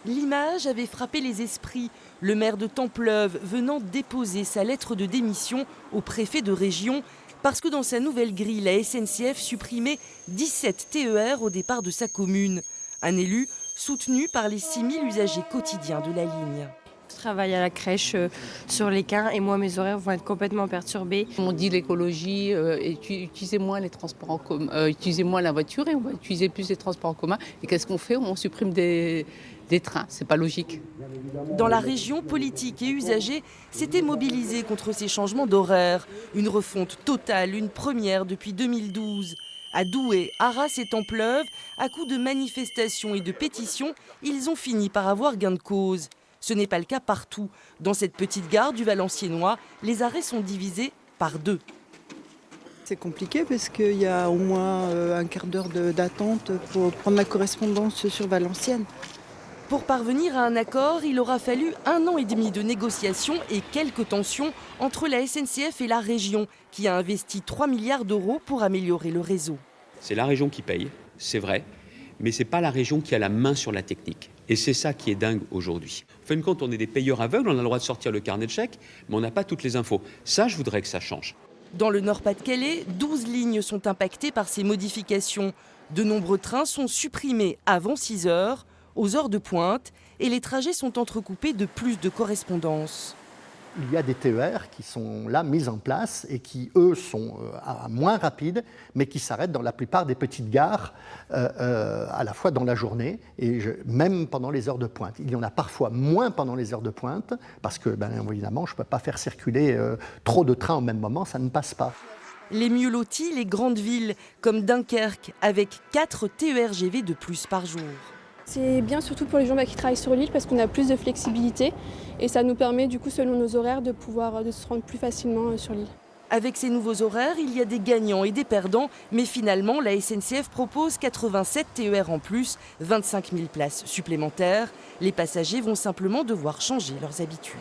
L'image avait frappé les esprits, le maire de Templeuve venant déposer sa lettre de démission au préfet de région parce que dans sa nouvelle grille, la SNCF supprimait 17 TER au départ de sa commune. Un élu soutenu par les 6000 usagers quotidiens de la ligne. Je travaille à la crèche sur l'Équin et moi mes horaires vont être complètement perturbés. On dit l'écologie, utilisez moins les transports en commun, utilisez moins la voiture et on va utiliser plus les transports en commun. Et qu'est-ce qu'on fait? On supprime des trains, c'est pas logique. Dans la région, politiques et usagers s'étaient mobilisés contre ces changements d'horaire. Une refonte totale, une première depuis 2012. À Douai, Arras et Templeuve, à coups de manifestations et de pétitions, ils ont fini par avoir gain de cause. Ce n'est pas le cas partout. Dans cette petite gare du Valenciennois, les arrêts sont divisés par 2. C'est compliqué parce qu'il y a au moins un quart d'heure d'attente pour prendre la correspondance sur Valenciennes. Pour parvenir à un accord, il aura fallu 1 an et demi de négociations et quelques tensions entre la SNCF et la région, qui a investi 3 milliards d'euros pour améliorer le réseau. C'est la région qui paye, c'est vrai, mais ce n'est pas la région qui a la main sur la technique. Et c'est ça qui est dingue aujourd'hui. En fin de compte, on est des payeurs aveugles, on a le droit de sortir le carnet de chèques, mais on n'a pas toutes les infos. Ça, je voudrais que ça change. Dans le Nord-Pas-de-Calais, 12 lignes sont impactées par ces modifications. De nombreux trains sont supprimés avant 6 heures, aux heures de pointe, et les trajets sont entrecoupés de plus de correspondances. Il y a des TER qui sont là mis en place et qui, eux, sont moins rapides, mais qui s'arrêtent dans la plupart des petites gares à la fois dans la journée et même pendant les heures de pointe. Il y en a parfois moins pendant les heures de pointe parce que, évidemment, je ne peux pas faire circuler trop de trains au même moment, ça ne passe pas. Les mieux lotis, les grandes villes, comme Dunkerque, avec 4 TER-GV de plus par jour. C'est bien surtout pour les gens qui travaillent sur l'île parce qu'on a plus de flexibilité et ça nous permet du coup selon nos horaires de se rendre plus facilement sur l'île. Avec ces nouveaux horaires, il y a des gagnants et des perdants, mais finalement la SNCF propose 87 TER en plus, 25 000 places supplémentaires. Les passagers vont simplement devoir changer leurs habitudes.